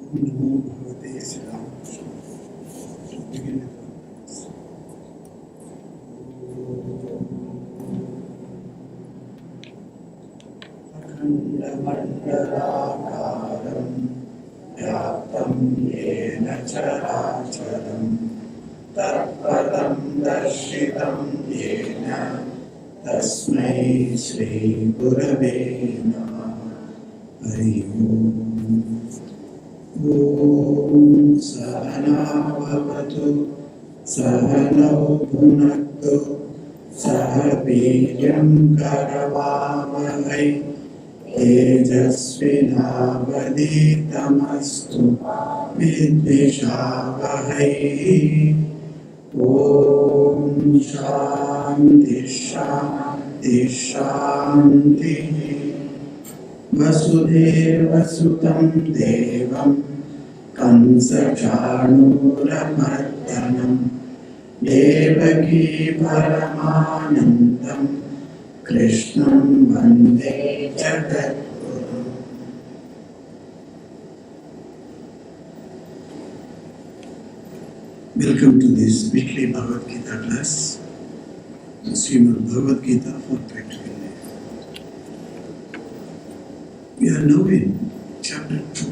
Namo Bhagavate Sri Ramakrishna. To begin with Akhandamandalakaram Vyaptam Yena Characharam Tatpadam Darshitam Yena Tasmai Shri Gurave Namah. Hari Om. Om Sahana Bhavatu Sahanau Bhunaktu Sahabhiryam Karavamahai Tejasvinavaditamastu Vidvishavahai. Om Shanti Shanti Shanti. Vasudeva Sutam Devam Kansachanuramardanam Devaki Paramanandam Krishnam Vande Jagadguru. Welcome to this weekly Bhagavad Gita class, the Srimad Bhagavad Gita for practical life. We are now in chapter 2.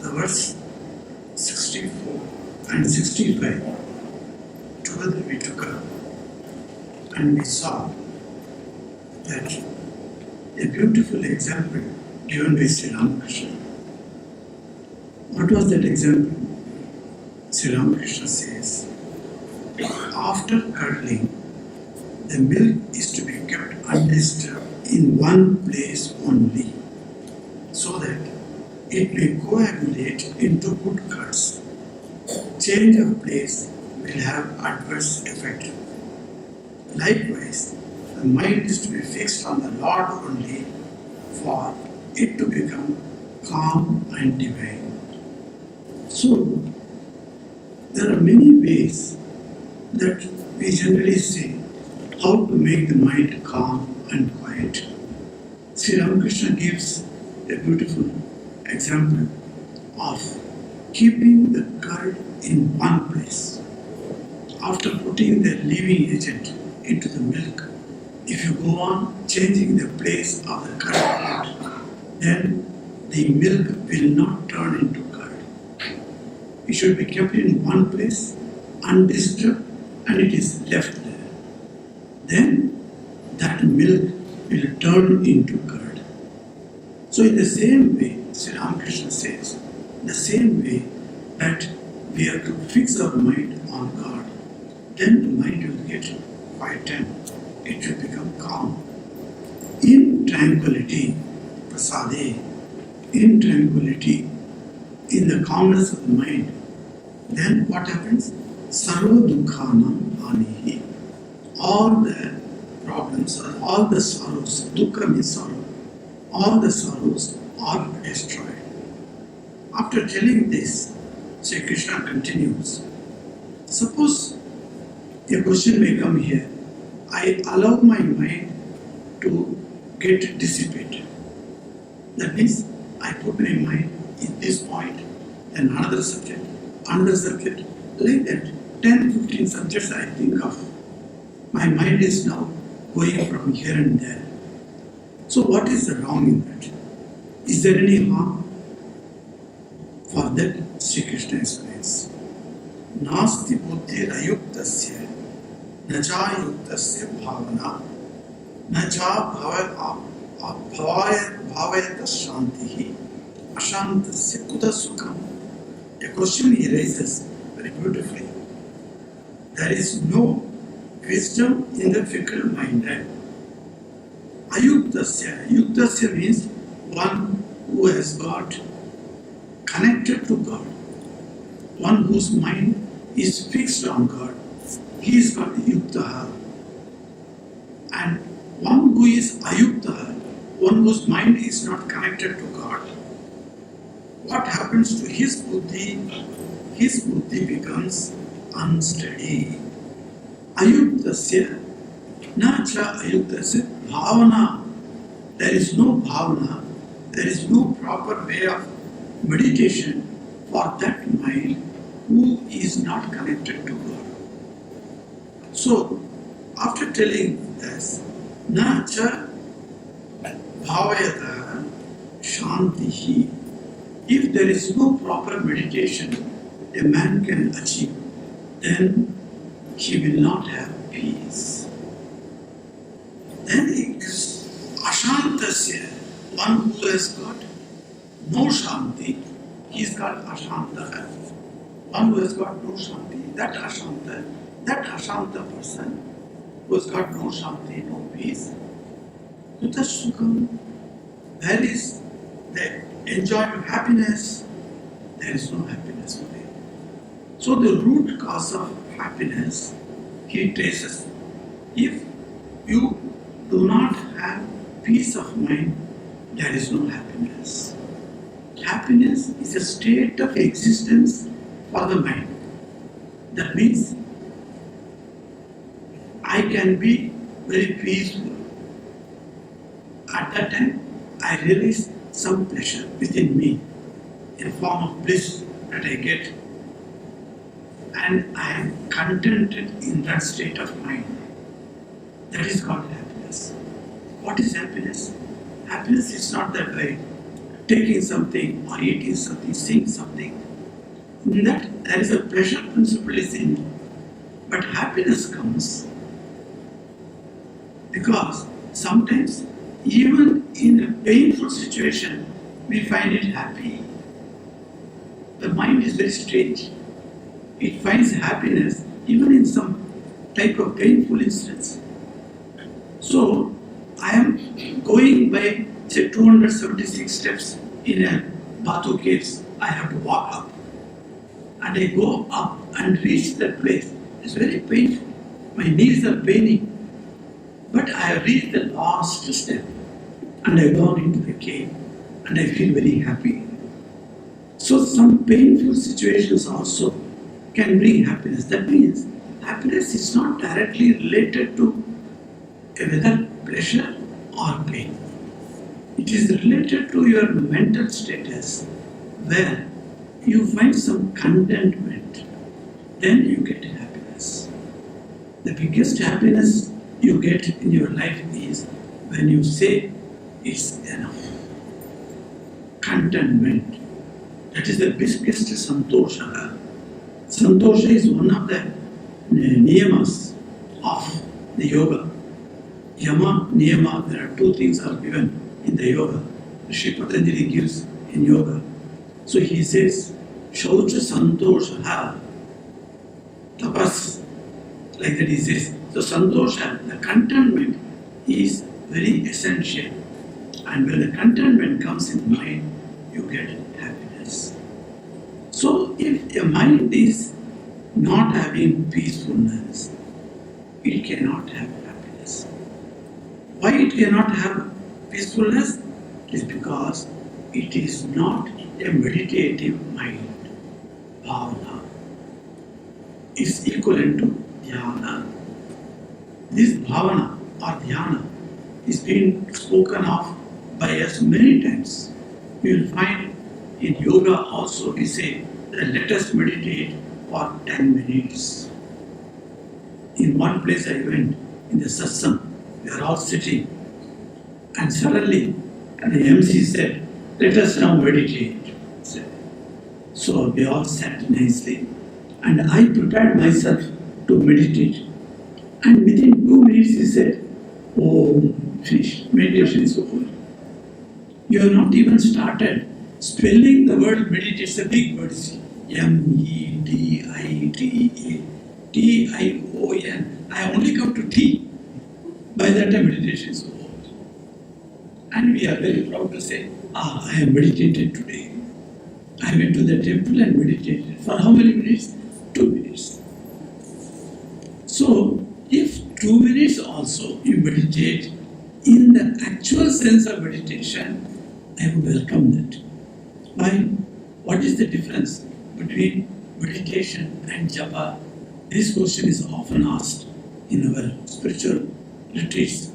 The verse 64 and 65 together we took up and we saw that a beautiful example given by Sri Ramakrishna. What was that example? Sri Ramakrishna says, after curdling, the milk is to be kept undisturbed in one place only, so that it may coagulate into good curds. Change of place will have adverse effect. Likewise, the mind is to be fixed on the Lord only, for it to become calm and divine. So, there are many ways that we generally say how to make the mind calm and quiet. Sri Ramakrishna gives a beautiful example of keeping the curd in one place. After putting the leaving agent into the milk, if you go on changing the place of the curd, then the milk will not turn into curd. It should be kept in one place, undisturbed, and it is left there. Then that milk will turn into curd. So in the same way, Sri Ramakrishna says, the same way that we have to fix our mind on God, then the mind will get quietened. It will become calm. In tranquility, prasade, in tranquility, in the calmness of the mind, then what happens? Sarva dukkhanam anihi. All the problems or all the sorrows, dukkha means sorrow, all the sorrows are destroyed. After telling this, Sri Krishna continues. Suppose a question may come here. I allow my mind to get dissipated. That means I put my mind in this point, then another subject, like that. 10, 15 subjects I think of. My mind is now going from here and there. So what is the wrong in that? Is there any harm? For that, Sri Krishna explains. Nasti buddhi rayuktasya nacha yuktasya bhavana nacha bhavayata shantihi ashantasya kuta sukham. A question he raises very beautifully. There is no wisdom in the fickle minded. Ayuktasya. Yuktasya means one who has got connected to God. One whose mind is fixed on God. He is called yuktaha. And one who is ayuktaha, one whose mind is not connected to God. What happens to his buddhi? His buddhi becomes unsteady. Ayuktasya, na cha ayuktasya bhavana. there is no bhavana, there is no proper way of meditation for that mind who is not connected to God. So, after telling this, na cha bhavayata shantihi, if there is no proper meditation a man can achieve, then he will not have peace. Then it is ashantasya, one who has got no shanti, he is called ashanta. One who has got no shanti, that ashanta person who has got no shanti, no peace, kuta sukham, there is the enjoyment of happiness, there is no happiness for him. So the root cause of happiness, he traces. If you do not have peace of mind, there is no happiness. Happiness is a state of existence for the mind. That means I can be very peaceful. At that time, I realize some pleasure within me in form of bliss that I get, and I am contented in that state of mind. That is called happiness. What is happiness? Happiness is not that by taking something or eating something, seeing something. In that there is a pleasure principle is in it. But happiness comes because sometimes even in a painful situation we find it happy. The mind is very strange. It finds happiness even in some type of painful instance. So I am going by say 276 steps in a Batu caves. I have to walk up. And I go up and reach that place. It's very painful. My knees are paining. But I have reached the last step and I've gone into the cave and I feel very happy. So some painful situations also can bring happiness. That means happiness is not directly related to whether pleasure or pain. It is related to your mental status where you find some contentment, then you get happiness. The biggest happiness you get in your life is when you say it's enough. Contentment. That is the biggest santosha. Santosha is one of the niyamas of the yoga. Yama, niyama, there are two things are given in the yoga. Sri Patanjali gives in yoga. So he says, Shaucha Santosha Tapas. Like that he says. So Santosha, the contentment is very essential. And when the contentment comes in mind, you get happiness. So if a mind is not having peacefulness, it cannot have happiness. Why it cannot have peacefulness? It is because it is not a meditative mind. Bhavana is equivalent to dhyana. This bhavana or dhyana is being spoken of by us many times. You will find in yoga also we say that let us meditate for 10 minutes. In one place I went, in the satsang, we are all sitting and suddenly the MC said, let us now meditate. So we all sat nicely and I prepared myself to meditate. And within 2 minutes he said, oh, finished, meditation is over. You have not even started spelling the word meditate. It's a big word. M-E-D-I-T-A, T-I-O-N. I only come to T. By that time meditation is over. And we are very proud to say, I have meditated today. I went to the temple and meditated. For how many minutes? 2 minutes. So, if 2 minutes also you meditate in the actual sense of meditation, I would welcome that. Why? What is the difference between meditation and japa? This question is often asked in our spiritual retreats.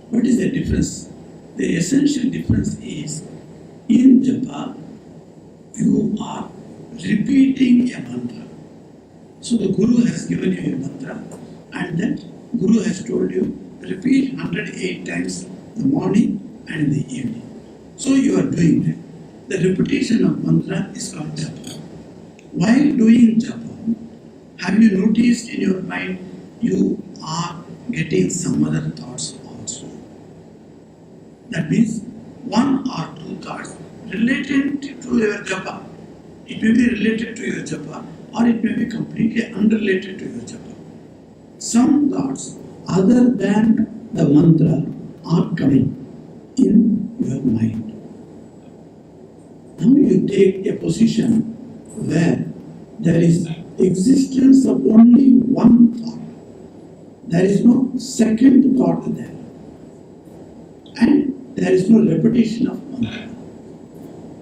What is the difference The essential difference is in japa, you are repeating a mantra. So the Guru has given you a mantra, and that Guru has told you repeat 108 times in the morning and in the evening. So you are doing that. The repetition of mantra is called japa. While doing japa, have you noticed in your mind you are getting some other thoughts also? That means one or two thoughts related to your japa. It may be related to your japa or it may be completely unrelated to your japa. Some thoughts other than the mantra are coming in your mind. Now you take a position where there is existence of only one thought. There is no second thought there. And there is no repetition of mantra.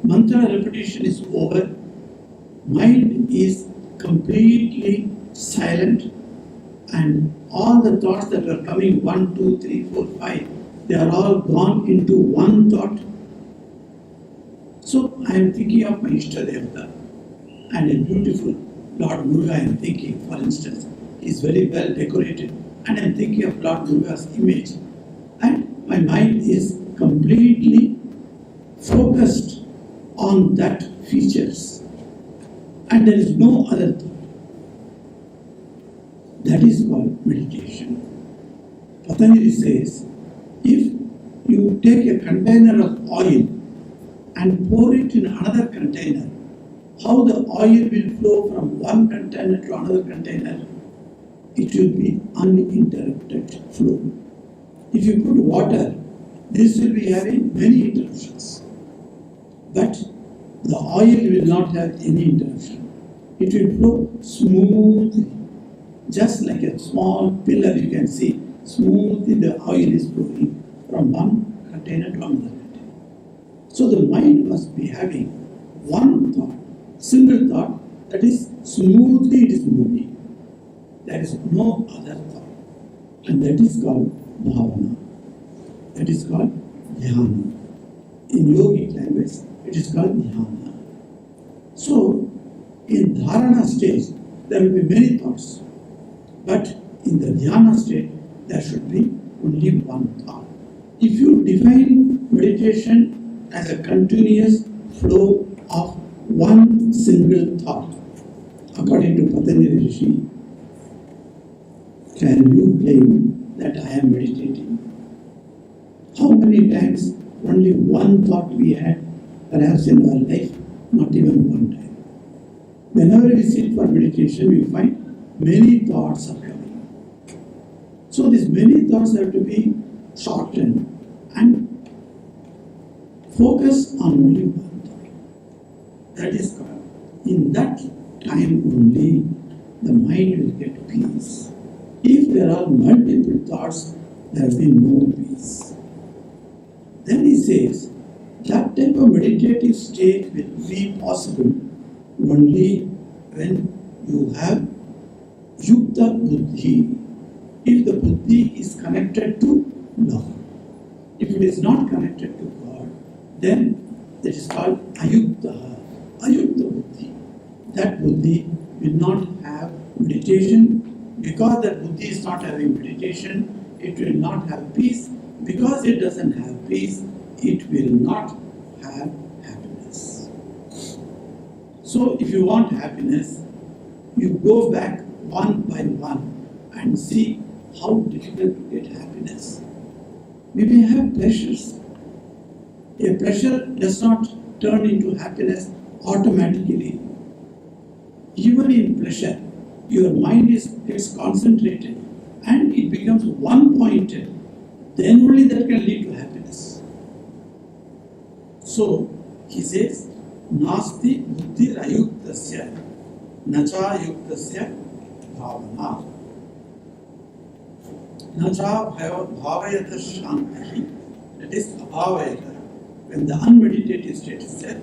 Mantra repetition is over. Mind is completely silent, and all the thoughts that are coming 1, 2, 3, 4, 5, they are all gone into one thought. So I am thinking of my Ishtadevata and a beautiful Lord Muruga I am thinking, for instance, is very well decorated, and I am thinking of Lord Muruga's image, and my mind is completely focused on that features, and there is no other thought. That is called meditation. Patanjali says, if you take a container of oil and pour it in another container, how the oil will flow from one container to another container? It will be uninterrupted flow. If you put water, this will be having many interruptions. But the oil will not have any interruption. It will flow smoothly. Just like a small pillar you can see, smoothly the oil is flowing from one container to another container. So the mind must be having one thought, single thought, that is smoothly it is moving. There is no other thought. And that is called bhavana. That is called dhyana. In yogic language, it is called dhyana. So, in dharana stage, there will be many thoughts. But in the dhyana state, there should be only one thought. If you define meditation as a continuous flow of one single thought, according to Patanjali Rishi, can you claim that I am meditating? How many times only one thought we had, perhaps in our life, not even one time. Whenever we sit for meditation, we find many thoughts are coming. So these many thoughts have to be shortened and focus on only one thought. That is called, in that time only, the mind will get peace. If there are multiple thoughts, there will be no peace. Then he says, that type of meditative state will be possible only when you have yukta buddhi. If the buddhi is connected to love. If it is not connected to God, then that is called ayukta buddhi. That buddhi will not have meditation. Because that buddhi is not having meditation, it will not have peace. Because it doesn't have peace, it will not have happiness. So if you want happiness, you go back one by one and see how difficult to get happiness. We may have pleasures. A pleasure does not turn into happiness automatically. Even in pleasure, your mind gets concentrated and it becomes one-pointed. Then only that can lead to happiness. So, he says, Nasti buddhi rayuktasya nacha yuktasya bhavana nacha bhavayata shanti, that is abhavayata. When the unmeditative state is there,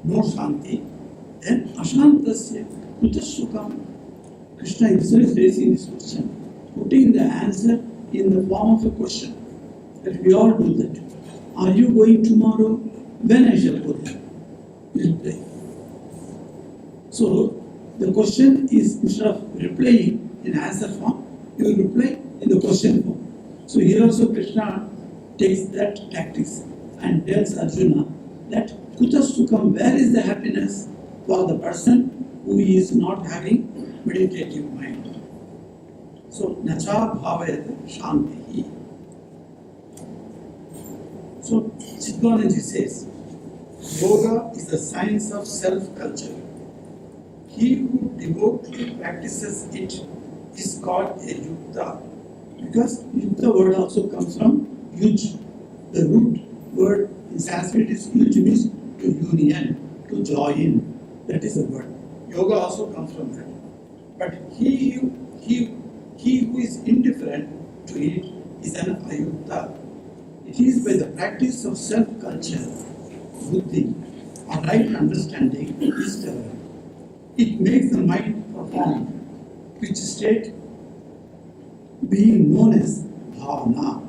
no shanti, then ashantasya kutasukam. Krishna himself is raising this question, putting the answer in the form of a question, that we all do that. Are you going tomorrow? When I shall go there? You reply. So the question is, instead of replying in answer form, you will reply in the question form. So here also Krishna takes that tactics and tells Arjuna that Kuta Sukham, where is the happiness for the person who is not having meditative mind? So Nacha Bhavayat Shanti. So Siddhanandaji says, Yoga is the science of self-culture. He who devotedly practices it is called a yukta. Because yukta word also comes from yuj. The root word in Sanskrit is yuj, means to union, to join. That is the word. Yoga also comes from that. But he who is indifferent to it is an ayukta. It is by the practice of self-culture, buddhi, or right understanding is developed. It makes the mind profound, which state being known as bhavana.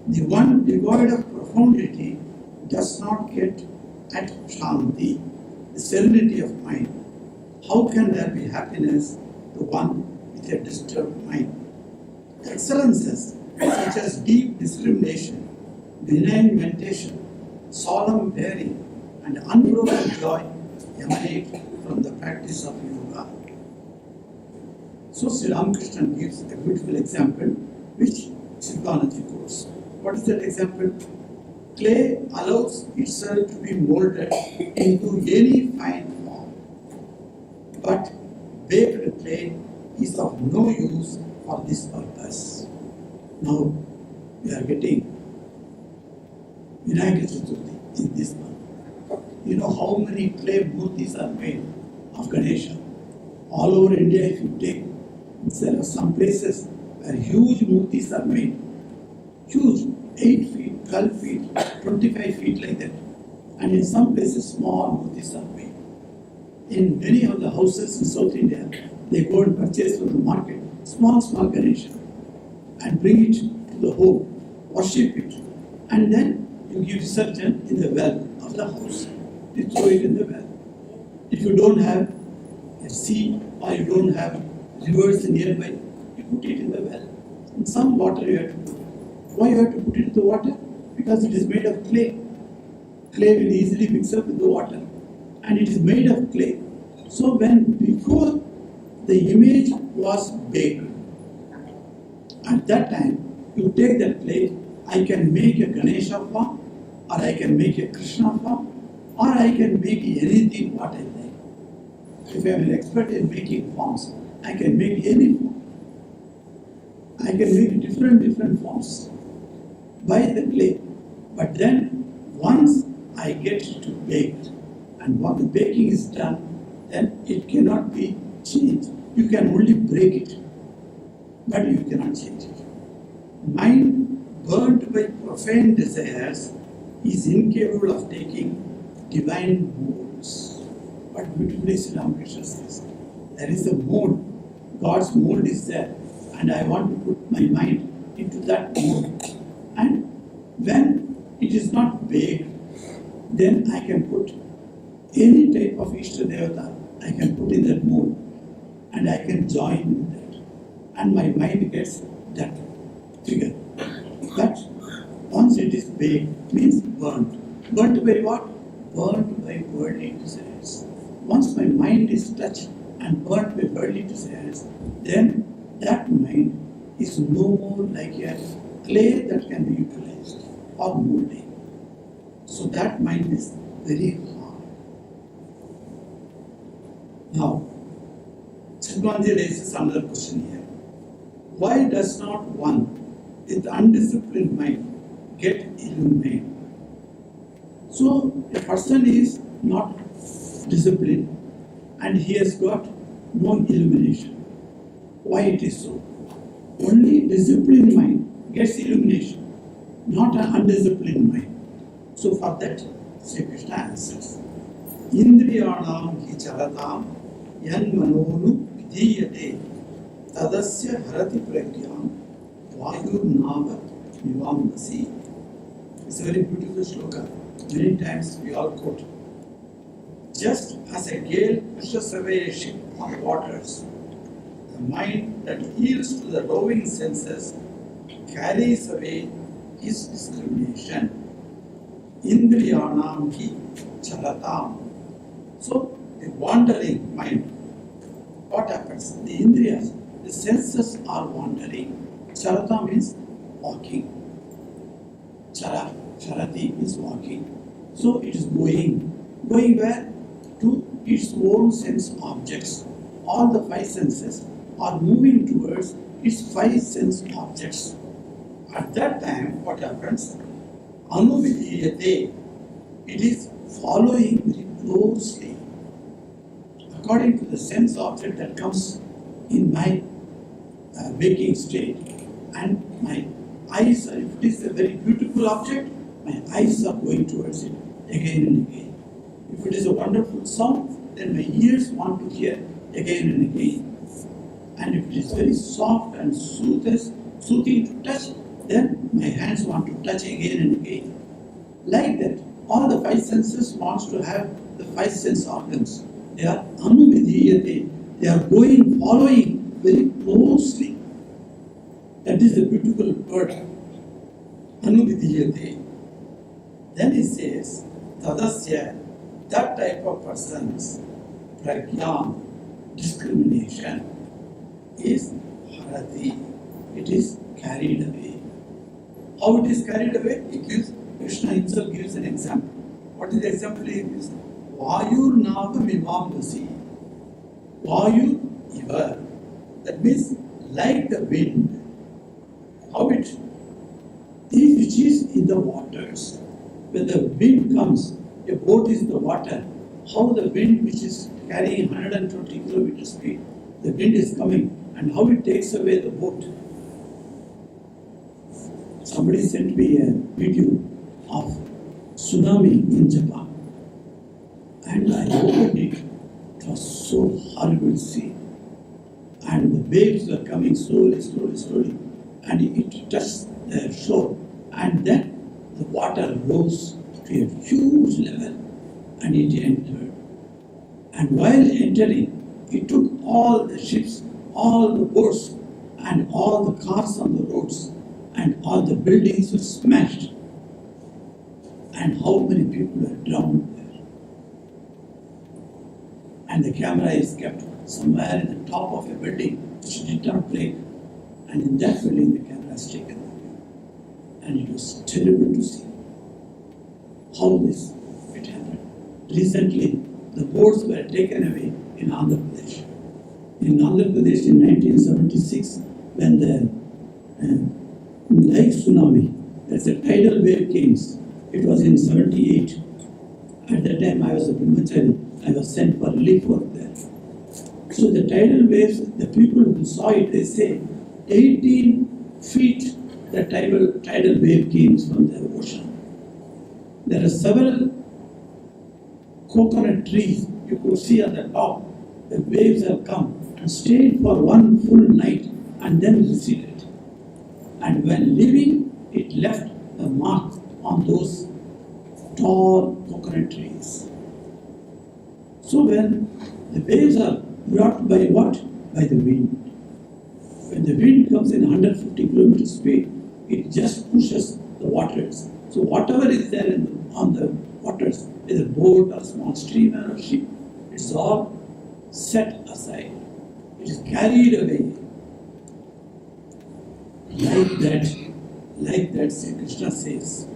The one devoid of profundity does not get at shanti, the serenity of mind. How can there be happiness to one with a disturbed mind? Excellences such as deep discrimination, benign meditation, solemn bearing, and unbroken joy emanate from the practice of yoga. So Sri Ramakrishna gives a beautiful example which Siddhanandaji quotes. What is that example? Clay allows itself to be molded into any fine form, but baked clay is of no use for this purpose. Now we are getting Vinayaka Chaturthi in this month. You know how many clay murtis are made of Ganesha? All over India, if you take, there are some places where huge murtis are made. Huge, 8 feet, 12 feet, 25 feet like that. And in some places, small murtis are made. In many of the houses in South India, they go and purchase from the market small Ganesha and bring it to the home, worship it, and then you give visurgin in the well of the house. You throw it in the well. If you don't have a sea or you don't have rivers nearby, you put it in the well. And some water you have to put. Why you have to put it in the water? Because it is made of clay. Clay will easily mix up with the water. And it is made of clay. So before the image was baked, at that time, you take that clay, I can make a Ganesha form, or I can make a Krishna form, or I can make anything what I like. If I am an expert in making forms, I can make any form. I can make different forms by the clay. But then, once I get to bake, and once the baking is done, then it cannot be changed. You can only break it, but you cannot change it. Mind burnt by profane desires is incapable of taking divine molds. But beautifully Sri Ramakrishna says, there is a mold. God's mold is there, and I want to put my mind into that mold. And when it is not baked, then I can put any type of Ishta Devata, I can put in that mold, and I can join in that. And my mind gets that figure. But once it is baked, means burnt. Burnt by what? Burnt by worldly desires. Once my mind is touched and burnt by worldly desires, then that mind is no more like a clay that can be utilized or molded. So that mind is very hard. Now, Siddhanandaji raises another question here. Why does not one with undisciplined mind get illuminated? So, a person is not disciplined and he has got no illumination. Why it is so? Only disciplined mind gets illumination, not an undisciplined mind. So for that, Sri Krishna answers, Indriyanam hi charatam yan manonu vidhiyate tadasya harati pragyam vayur nava nivamnasi. It's a very beautiful sloka. Many times we all quote. Just as a gale pushes away a ship on waters, the mind that yields to the roving senses carries away his discrimination. Indriyanam hi chalatam. So, the wandering mind, what happens? The indriyas, the senses are wandering. Charata means walking. Charati means walking. So, it is going. Going where? To its own sense objects. All the five senses are moving towards its five sense objects. At that time, what happens? Anuvidiyate. It is following very closely according to the sense object that comes in my waking state, and my eyes are, if it is a very beautiful object, my eyes are going towards it again and again. If it is a wonderful sound, then my ears want to hear again and again. And if it is very soft and soothing to touch, then my hands want to touch again and again. Like that, all the five senses wants to have the five sense organs. They are anuvidiyate. They are going, following very closely. That is the beautiful word. Anuvidiyate. Then he says, tadasya, that type of persons, prajnam, discrimination, is harati. It is carried away. How it is carried away? Krishna himself gives an example. What is the example he gives? Vayur nava mimamdasi. Vayu iva. That means like the wind. How it is, which is in the waters. When the wind comes, a boat is in the water. How the wind, which is carrying 120 kilometers speed, the wind is coming, and how it takes away the boat. Somebody sent me a video of tsunami in Japan, and I opened it. It was so horrible to see, and the waves were coming slowly, and it touched the shore, and then the water rose to a huge level, and it entered. And while entering, it took all the ships, all the boats, and all the cars on the roads, and all the buildings were smashed. And how many people were drowned there? And the camera is kept somewhere in the top of a building which did not break. And in that building, the camera is taken. And it was terrible to see how it happened. Recently, the boats were taken away in Andhra Pradesh. In Andhra Pradesh in 1976, when the lake tsunami, that's a tidal wave came. It was in 78. At that time I was a brahmachari. I was sent for relief work there. So the tidal waves, the people who saw it, they say 18 feet the tidal wave came from the ocean. There are several coconut trees you could see at the top. The waves have come and stayed for one full night and then receded. And when leaving, it left a mark on those tall coconut trees. So when the waves are brought by what? By the wind. When the wind comes in 150 kilometers speed, it just pushes the waters. So whatever is there on the waters, whether boat or small steamer or ship, it's all set aside. It is carried away. Like that, Sri Krishna says,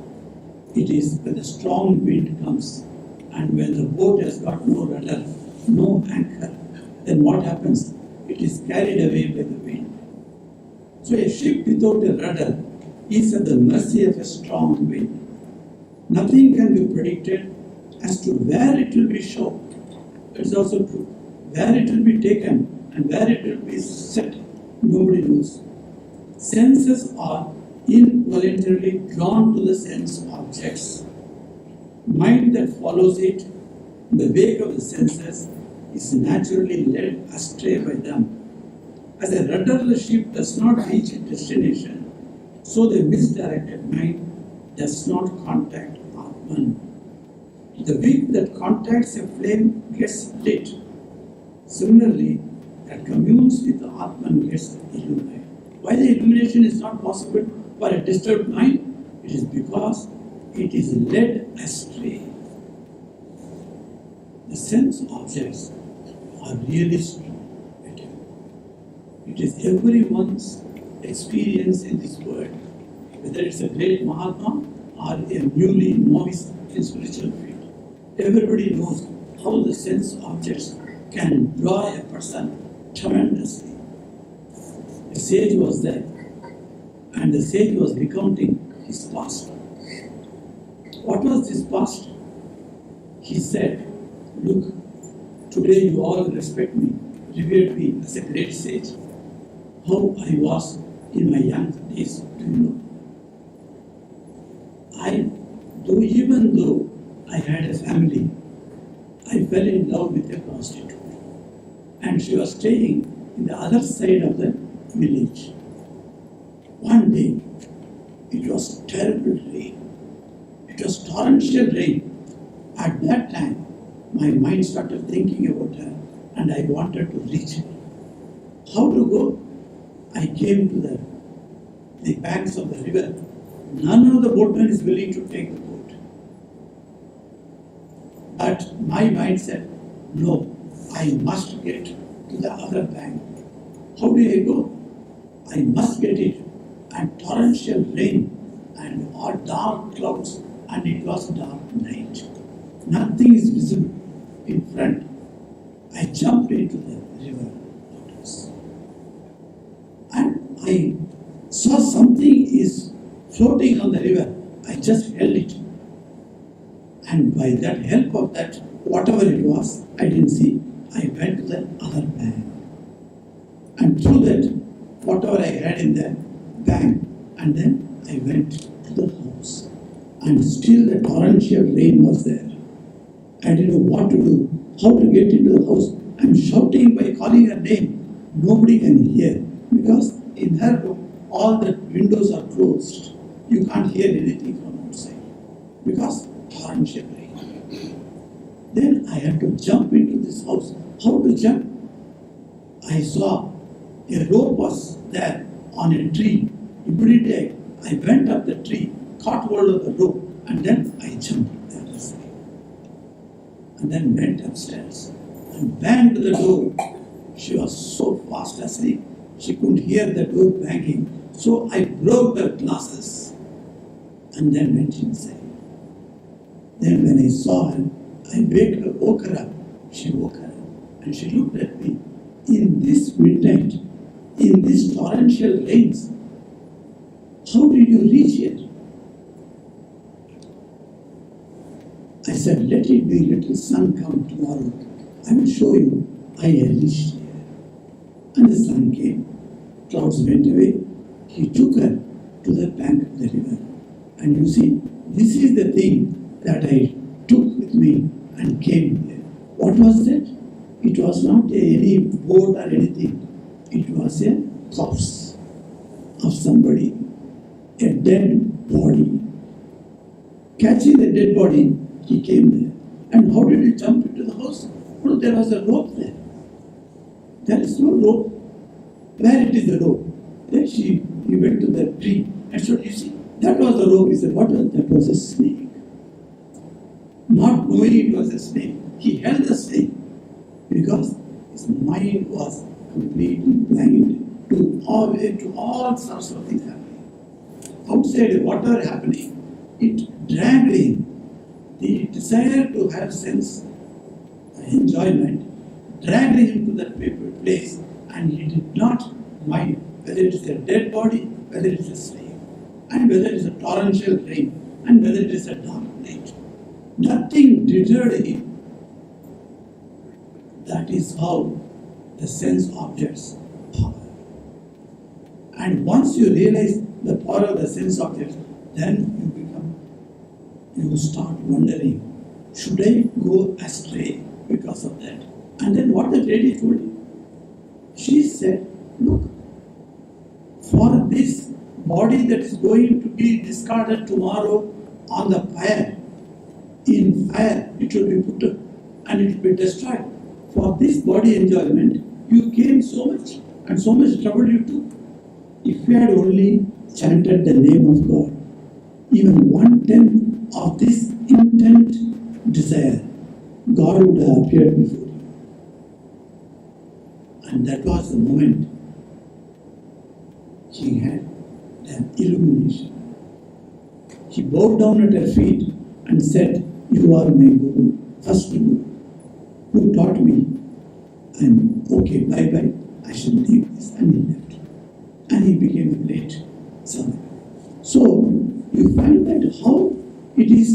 it is when the strong wind comes and when the boat has got no rudder, no anchor, then what happens? It is carried away by the wind. So a ship without a rudder is at the mercy of a strong wind. Nothing can be predicted as to where it will be shown. It is also true. Where it will be taken and where it will be set, nobody knows. Senses are involuntarily drawn to the sense objects. Mind that follows it in the wake of the senses is naturally led astray by them. As a rudderless ship does not reach its destination, so the misdirected mind does not contact Atman. The wick that contacts a flame gets lit. Similarly, that communes with the Atman gets illuminated. Why the illumination is not possible for a disturbed mind? It is because it is led astray. The sense objects are really strong. It is everyone's experience in this world, whether it's a great Mahatma or a newly novice in spiritual field. Everybody knows how the sense objects can draw a person tremendously. A sage was there, and the sage was recounting his past. What was his past? He said, "Look, today you all respect me, revere me as a great sage. How I was in my young days, do you know? Even though I had a family, I fell in love with a prostitute. And she was staying in the other side of the village. One day, it was terrible rain. It was torrential rain. At that time, my mind started thinking about her and I wanted to reach her. How to go? I came to the banks of the river. None of the boatmen is willing to take the boat. But my mind said, no, I must get to the other bank. How do I go? I must get it. And torrential rain and all dark clouds, and it was dark night. Nothing is visible in front. I jumped into the river waters. And I saw something is floating on the river. I just held it. And by that help of that, whatever it was, I didn't see, I went to the other bank. And through that, whatever I had in the bank, and then I went to the house. And still the torrential rain was there. I didn't know what to do, how to get into the house. I'm shouting by calling her name. Nobody can hear because in her room, all the windows are closed. You can't hear anything from outside because torrential rain. Then I had to jump into this house. How to jump? I saw a rope was there on a tree. Immediately I went up the tree, caught hold of the rope, and then I jumped the other side. And then went upstairs and banged the door. She was so fast asleep, she couldn't hear the door banging. So I broke the glasses and then went inside. Then when I saw her, I woke her up. She woke her up and she looked at me. In this midnight, in this torrential rains, how did you reach here? I said, let it be, little sun come tomorrow. I will show you I reached here. And the sun came. Clouds went away. He took her to the bank of the river. And you see, this is the thing that I took with me and came here. What was that? It was not any boat or anything. It was a corpse of somebody, a dead body. Catching the dead body, he came there. And how did he jump into the house? No, there was a rope there. There is no rope. Where it is the rope? Then he went to the tree and said, you see, that was the rope. He said, what was that? That was a snake. Not knowing it was a snake, he held the snake because his mind was completely blind to all sorts of things happening. Outside, whatever happening, it dragged him. The desire to have sense enjoyment dragged him to that place, and he did not mind whether it is a dead body, whether it is a slave, and whether it is a torrential rain, and whether it is a dark night. Nothing deterred him. That is how the sense objects power. And once you realize the power of the sense objects, then you start wondering, should I go astray because of that? And then what the lady told him? She said, look, for this body that is going to be discarded tomorrow on the fire, in fire it will be put up and it will be destroyed. For this body enjoyment, you came so much and so much trouble you took. If you had only chanted the name of God, even 1/10 of this intent desire, God would have appeared before you. And that was the moment he had an illumination. He bowed down at her feet and said, "You are my Guru, first Guru, who taught me. And okay, bye-bye, I shall leave this." And he left. And he became a great Swami. So, you find that how it is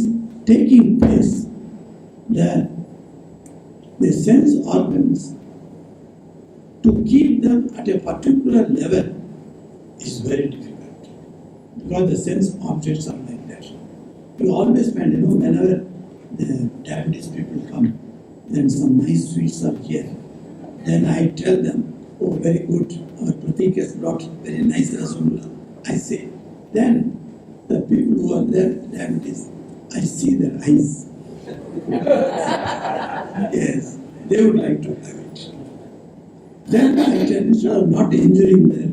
taking place, that the sense organs, to keep them at a particular level is very difficult. Because the sense objects are like that. You always find, whenever the diabetes people come, then some nice sweets are here. Then I tell them, "Oh, very good, our Pratik has brought very nice rasgulla." I say, then the people who are there with diabetes, I see their eyes. Yes, they would like to have it. Then I tell, instead of not injuring their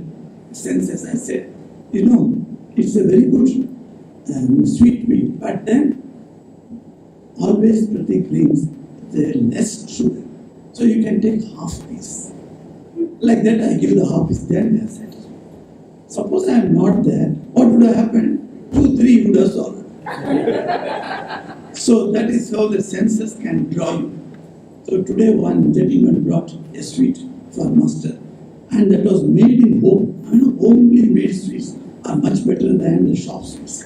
senses, I say, it's a very good sweet meat, but then always Pratik brings the less sugar. So you can take half piece. Like that I give the half piece, then they are satisfied. Suppose I am not there, what would have happened? 2, 3 would have solved. So that is how the senses can draw you. So today one gentleman brought a sweet for master, and that was made in home. Homely made sweets are much better than the shop sweets,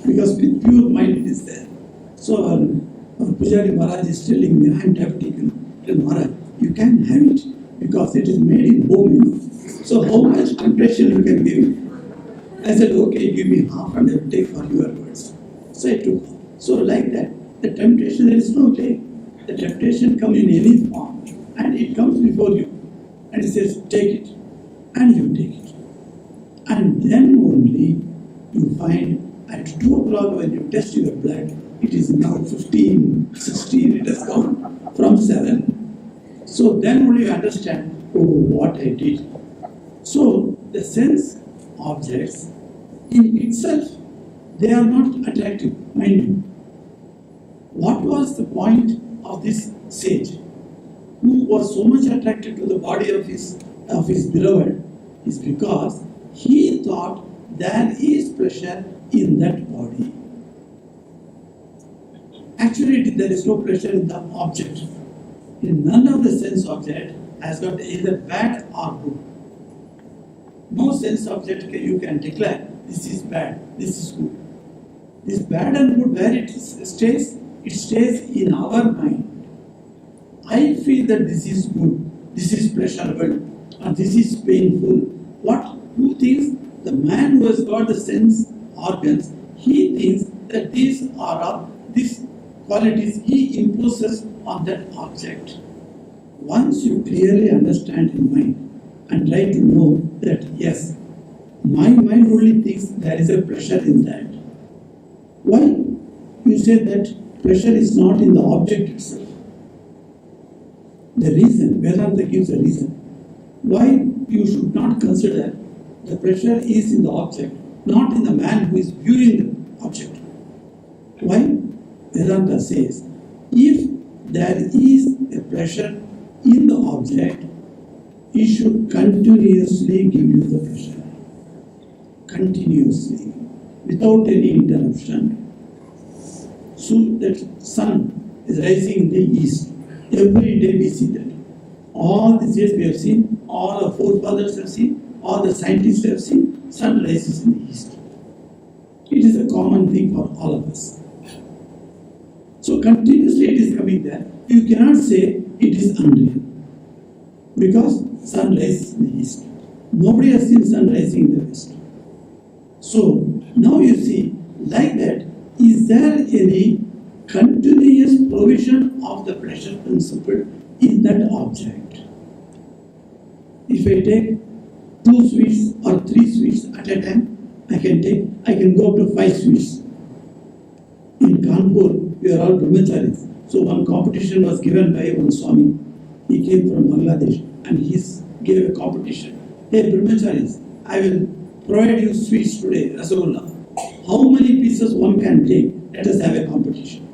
because with pure mind it is there. So our Pujari Maharaj is telling me, I am diabetic. Tell Maharaj, you can have it because it is made in home. So how much temptation you can give me? I said, okay, give me half and I will take for your words. So I took. So like that, the temptation, there is no way. The temptation comes in any form and it comes before you. And it says, take it. And you take it. And then only you find at 2 o'clock when you test your blood, it is now 15, 16, it has gone from 7. So then only you understand, oh, what I did. So the sense objects in itself, they are not attractive, mind you. What was the point of this sage who was so much attracted to the body of his beloved? Is because he thought there is pleasure in that body. Actually, there is no pleasure in the object. In none of the sense object has got either bad or good. No sense object you can declare this is bad, this is good. This bad and good, where it stays? It stays in our mind. I feel that this is good, this is pleasurable, and this is painful. Who thinks? The man who has got the sense organs, he thinks that these are of these qualities he imposes on that object. Once you clearly understand in mind and try to know that yes, my mind only thinks there is a pleasure in that. Why? You say that pleasure is not in the object itself. The reason, Vedanta gives a reason why you should not consider the pleasure is in the object, not in the man who is viewing the object. Why? Vedanta says, if there is a pleasure in the object, he should continuously give you the pleasure. Continuously, without any interruption. So that sun is rising in the east. Every day we see that. All these days we have seen, all our forefathers have seen, all the scientists have seen, sun rises in the east. It is a common thing for all of us. So continuously it is coming there. You cannot say it is unreal. Because sun rises in the east. Nobody has seen sun rising in the west. So now you see, like that, is there any continuous provision of the pleasure principle in that object? If I take 2 sweets or 3 sweets at a time, I can go up to 5 sweets. In Kanpur, we are all brahmacharis. So one competition was given by one Swami. He came from Bangladesh and he gave a competition. Hey brahmacharis, I will provide you sweets today, Rasagolla. How many pieces one can take? Let us have a competition.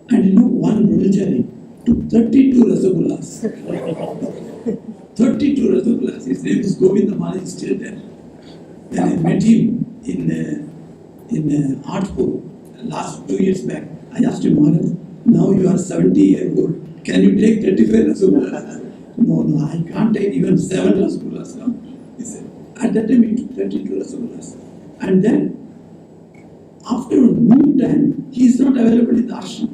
And one brahmachari took 32 Rasagollas. 32 Rasagollas. His name is Govinda Maharaj, is still there. Then I met him in Artpur last 2 years back. I asked him, Maharaj, now you are 70-year-old. Can you take 35 Rasagollas? No, I can't take even 7 Rasagollas now. He said, at that time he took 32 Rasagollas. And then, after noon time, he is not available in the ashram.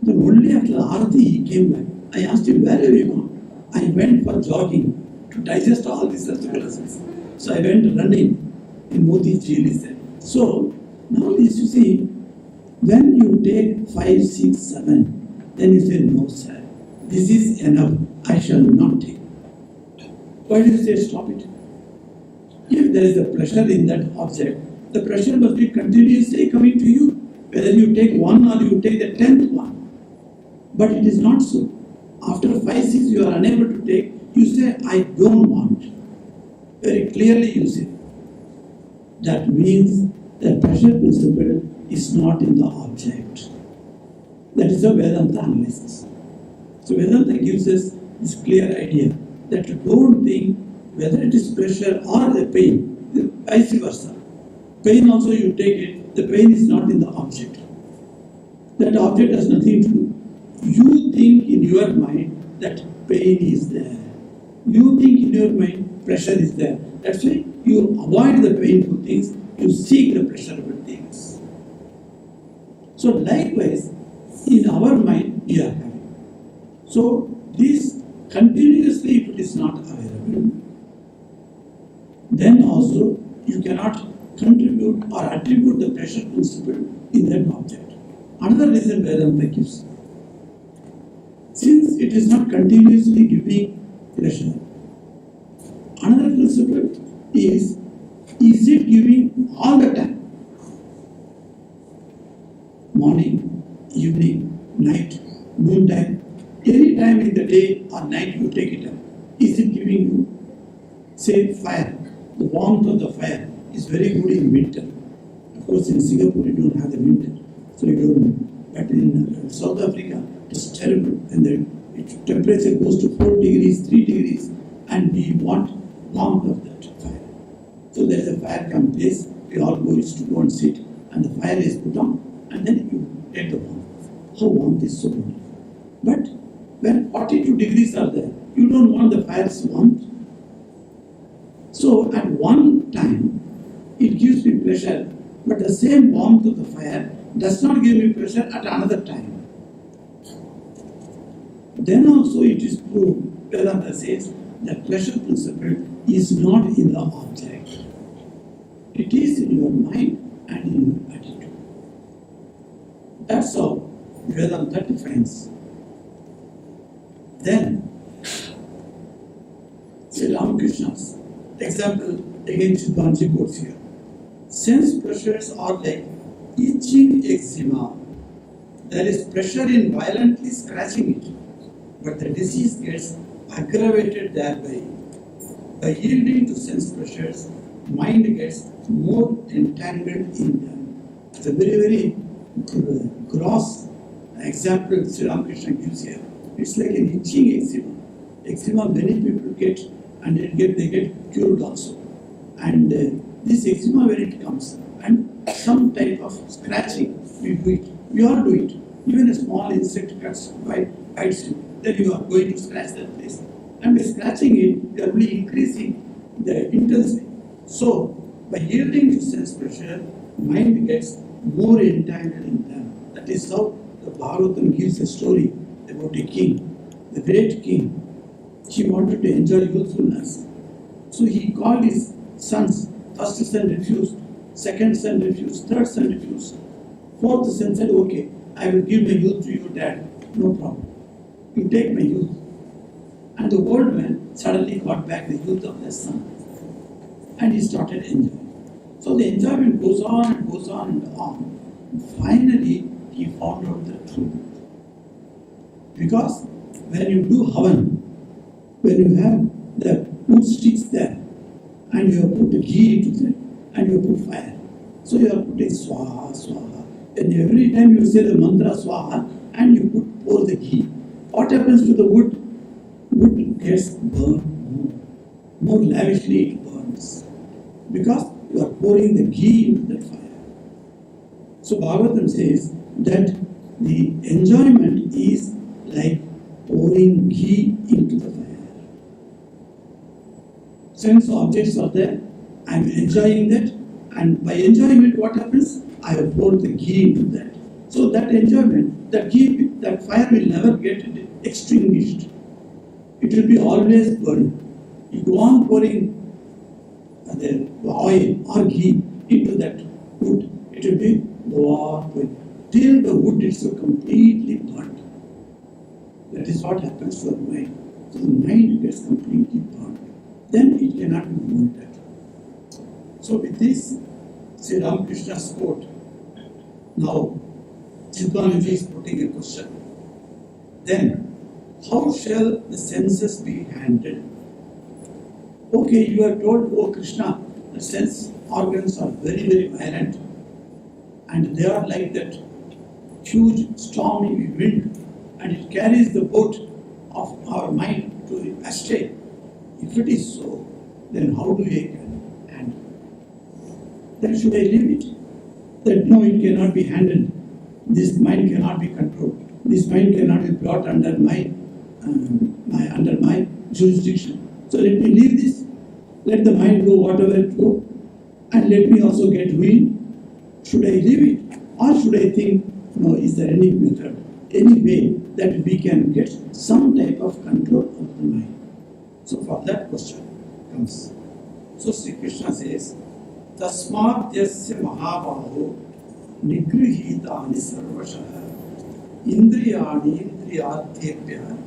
Then only after the Arati he came back. I asked him, where have you gone? I went for jogging to digest all these Rasagollas. So I went running in Modi jail, he said. So, now you see, when you take 5, 6, 7, then you say, no sir, this is enough, I shall not take. Why do you say stop it? If there is a pleasure in that object, the pleasure must be continuously coming to you, whether you take one or you take the 10th one. But it is not so. After 5, 6 you are unable to take, you say, I don't want. Very clearly you say. That means the pleasure principle is not in the object. That is a Vedanta analysis. So Vedanta gives us this clear idea that you don't think whether it is pleasure or the pain, vice versa. Pain also you take it, the pain is not in the object. That object has nothing to do. You think in your mind that pain is there. You think in your mind pressure is there. That's why you avoid the painful things, you seek the pleasurable things. So likewise, in our mind we are having. So this continuously, if it is not available, then also you cannot contribute or attribute the pleasure principle in that object. Another reason Vedanta gives. Since it is not continuously giving pleasure, another principle is it giving all the time? Morning, evening, night, noontime, any time in the day or night you take it up. Is it giving you? Say fire. The warmth of the fire is very good in winter. Of course, in Singapore you don't have the winter, so you don't know. But in South Africa, it's terrible. And the temperature goes to 4 degrees, 3 degrees, and we want warmth of that fire. So there is a fire come place, we all go to go and sit, and the fire is put on, and then you take the warmth. How warmth is so good. But when 42 degrees are there, you don't want the fire's warmth. So at one time, it gives me pleasure, but the same warmth of the fire does not give me pleasure at another time. Then also it is proved, Vedanta says, that pleasure principle is not in the object. It is in your mind and in your attitude. That's how Vedanta defines. Then, Sri Ramakrishna's example again Chidbanji quotes here. Sense pressures are like itching eczema. There is pressure in violently scratching it, but the disease gets aggravated thereby. By yielding to sense pressures, mind gets more entangled in them. It's a very, very gross example Sri Ramakrishna gives here. It's like an itching eczema. Eczema many people get, and they get cured also. And this eczema, when it comes, and some type of scratching, we do it. We all do it. Even a small insect bites you, then you are going to scratch that place. And by scratching it, you are only increasing the intensity. So, by yielding to sense pressure, mind gets more entangled in them. That is how the Bhagavatam gives a story about a king, the great king. He wanted to enjoy youthfulness. So he called his sons. First son refused, second son refused, third son refused. Fourth son said, okay, I will give my youth to you, dad. No problem. You take my youth. And the old man suddenly got back the youth of their son. and he started enjoying. So the enjoyment goes on and goes on and on. Finally, he found out the truth. Because when you do havan, when you have the wood sticks there, and you have put the ghee into that, and you have put fire. So you are putting swaha, swaha. And every time you say the mantra swaha, and you pour the ghee, what happens to the wood? Wood gets burned more lavishly it burns. Because you are pouring the ghee into that fire. So Bhagavatam says that the enjoyment is like pouring ghee into the fire. Sense objects are there, I am enjoying that, and by enjoying it, what happens? I have poured the ghee into that. So that enjoyment, that ghee, that fire will never get extinguished. It will be always burning. You go on pouring the oil or ghee into that wood, it will be going till the wood is so completely burnt. That is what happens to the mind. So the mind gets completely burnt. Then it cannot be molded. So with this, Sri Ramakrishna's quote, now Chidvananda is putting a question. Then, how shall the senses be handled? Okay, you are told, oh Krishna, the sense organs are very, very violent. And they are like that huge stormy wind. And it carries the boat of our mind to astray. If it is so, then how do I handle it? Then should I leave it? That no, it cannot be handled. This mind cannot be controlled. This mind cannot be brought under my jurisdiction. So let me leave this. Let the mind go whatever it go, and let me also get weaned. Should I leave it, or should I think, no, is there any method, any way that we can get some type of control of the mind? So for that question comes. So Sri Krishna says, Tasmat yasya mahabaho nigrihitani sarvashaha indriyani indriyatebhya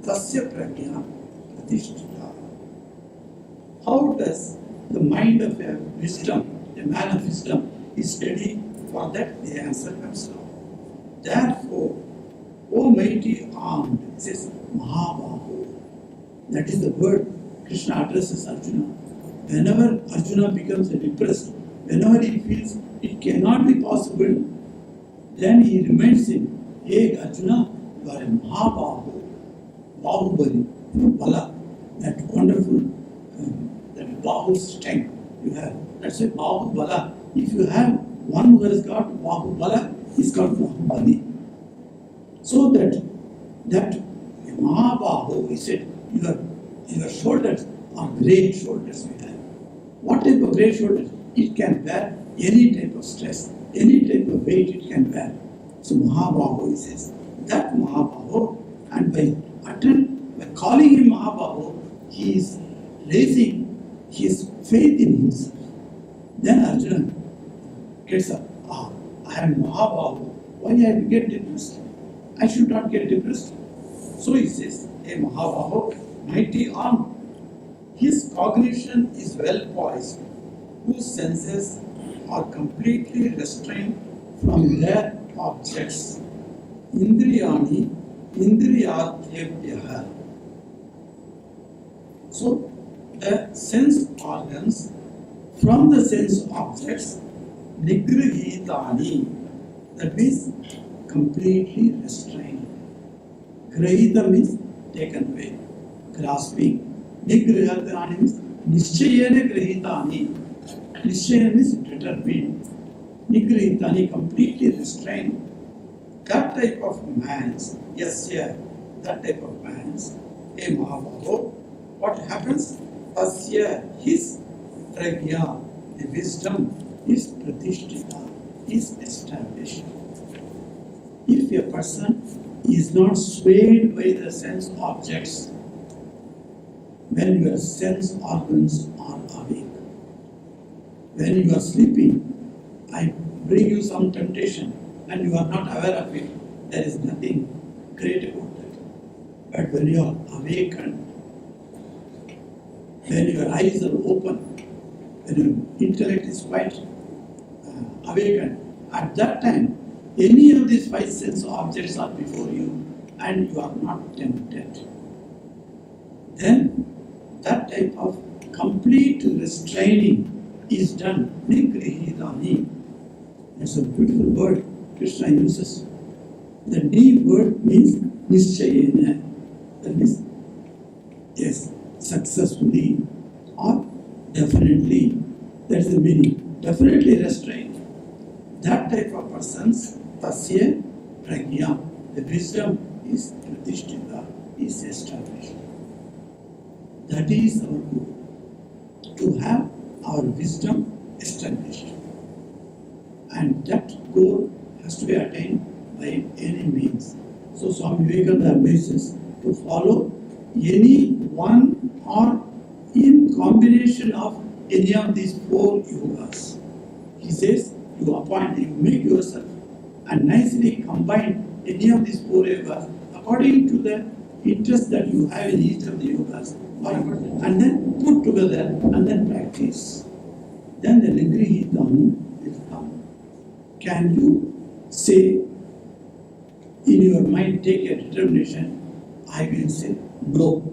tasya prajna pratishtita. How does the mind of a wisdom, a man of wisdom, is steady? For that the answer comes now. Therefore, O mighty armed, it says Mahabaho. That is the word Krishna addresses Arjuna. Whenever Arjuna becomes depressed, whenever he feels it cannot be possible, then he reminds him, hey Arjuna, you are a Mahabaho, Bahubali, Bala, that wonderful, that Bahu strength you have. That's why Bahubala. If you have one who has got Bahubala, he's got Bahubali. So that Mahabahu, he said, your shoulders are great shoulders we have. What type of great shoulders? It can bear any type of stress, any type of weight it can bear. So Mahabahu, he says, that Mahabahu, and by calling him Mahabahu, he is raising his faith in himself. Then Arjuna gets up. I am Mahabahu. Why I have to get depressed? I should not get depressed. So he says, a Mahabahu, mighty armed. His cognition is well poised, whose senses are completely restrained from their objects. Indriyani, indriyatebhya. So the sense organs from the sense objects, nigrihitani, that means completely restrained. Grahita means taken away, grasping. Nigrihitani means nischayena grahitani. Nischayena means determined. Nigrihitani, completely restrained. That type of man's, yes, that type of man's, a Mahabaho, what happens? Tasya, his pragya, the wisdom, is pratishtita, is established. If a person is not swayed by the sense objects, when your sense organs are awake, when you are sleeping, I bring you some temptation and you are not aware of it, there is nothing great about that. But when you are awakened, when your eyes are open, when your intellect is quite awakened, at that time, any of these five sense objects are before you and you are not tempted. Then that type of complete restraining is done. Nigrihidani. It's a beautiful word Krishna uses. The D word means nischayena. That means, yes, successfully or definitely. That's the meaning. Definitely restrained. That type of persons, tasya pragya, the wisdom is pratishtita, is established. That is our goal, to have our wisdom established. And that goal has to be attained by any means. So Swami Vivekananda advises to follow any one or in combination of any of these four yogas. He says, you make yourself and nicely combine any of these four yogas according to the interest that you have in each of the yogas, and then put together and then practice. Then the Nigrihidani will come. Can you say in your mind, take a determination, I will say no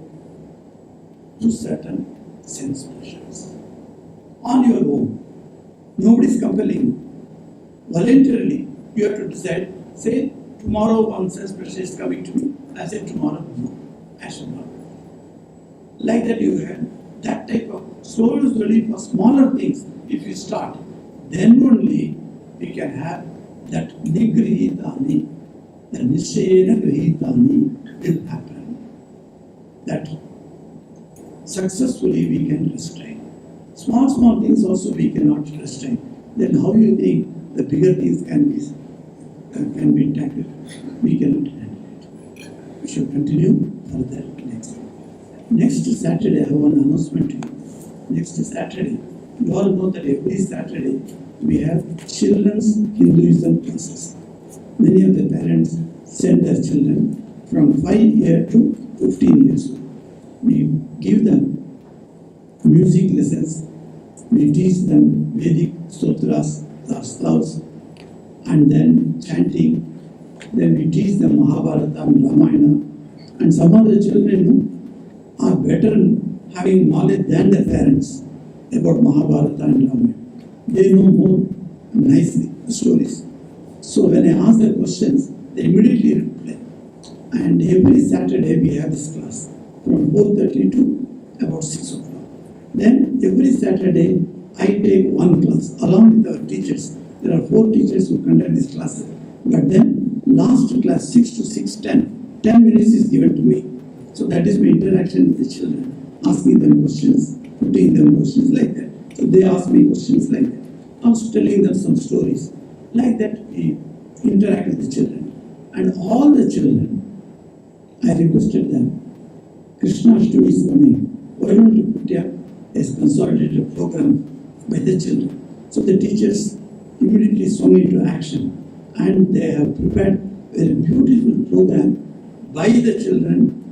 to certain sense pleasures on your own. Nobody is compelling. Voluntarily, you have to decide, say, tomorrow one sense pleasure is coming to me. I say tomorrow, no, I shall not. Like that you have that type of slowly for smaller things, if you start, then only we can have that nigrihitani, the nishayena grihitani will happen. That successfully we can restrain. Small things also we cannot restrain. Then how you think the bigger things can be tackled? We cannot handle it. We shall continue further next Saturday. I have one announcement to you. Next Saturday, you all know that every Saturday we have children's Hinduism classes. Many of the parents send their children from 5 years to 15 years old. We give them music lessons, we teach them Vedic sutras, dastas, and then chanting. Then we teach them Mahabharata and Ramayana. And some of the children are better having knowledge than their parents about Mahabharata and Ramayana. They know more nicely the stories. So when I ask the questions, they immediately reply. And every Saturday we have this class from 4:30 to about 6 o'clock. Then every Saturday I take one class along with our teachers. There are 4 teachers who conduct these classes. But then last class 6 to 6:10, 10 minutes is given to me. So that is my interaction with the children, asking them questions, putting them questions like that. So they ask me questions like that. Also telling them some stories. Like that we interact with the children. And all the children, I requested them, Krishna Ashtami is coming. Why don't you put up a consolidated program by the children? So the teachers immediately swung into action. And they have prepared a very beautiful program by the children,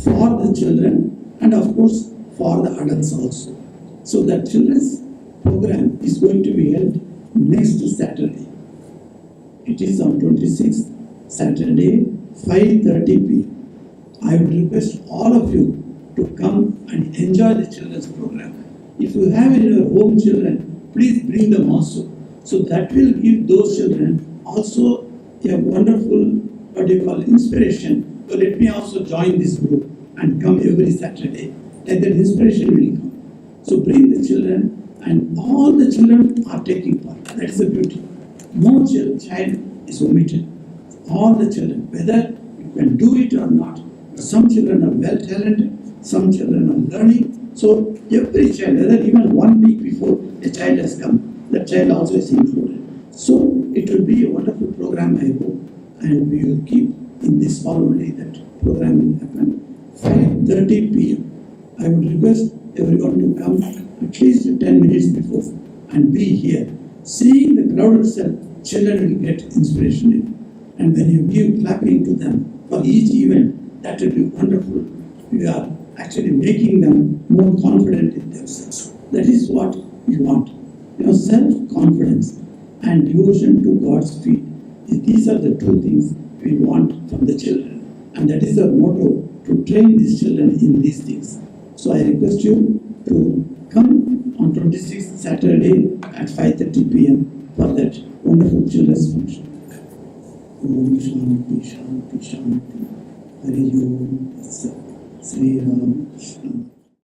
for the children, and of course for the adults also. So that children's program is going to be held next Saturday. It is on 26th Saturday, 5:30 p.m. I would request all of you to come and enjoy the children's program. If you have in your home children, please bring them also. So that will give those children also a wonderful, inspiration. So let me also join this group and come every Saturday. And that inspiration will come. So bring the children, and all the children are taking part. That is the beauty. No child is omitted. All the children, whether you can do it or not. Some children are well talented, some children are learning. So every child, whether even 1 week before a child has come, that child also is included. So it will be a wonderful program, I hope, and we will keep in this hall only that program will happen. 5:30 p.m. I would request everyone to come at least 10 minutes before and be here. Seeing the crowd itself, children will get inspiration in. And when you give clapping to them for each event, that will be wonderful. We are actually making them more confident in themselves. That is what we want. Self-confidence and devotion to God's feet. These are the two things we want from the children. And that is our motto, to train these children in these things. So I request you to come on 26th Saturday at 5:30 p.m. for that wonderful children's function. Om Shanti Shanti Shanti. Hari Om Sri Ram Krishna.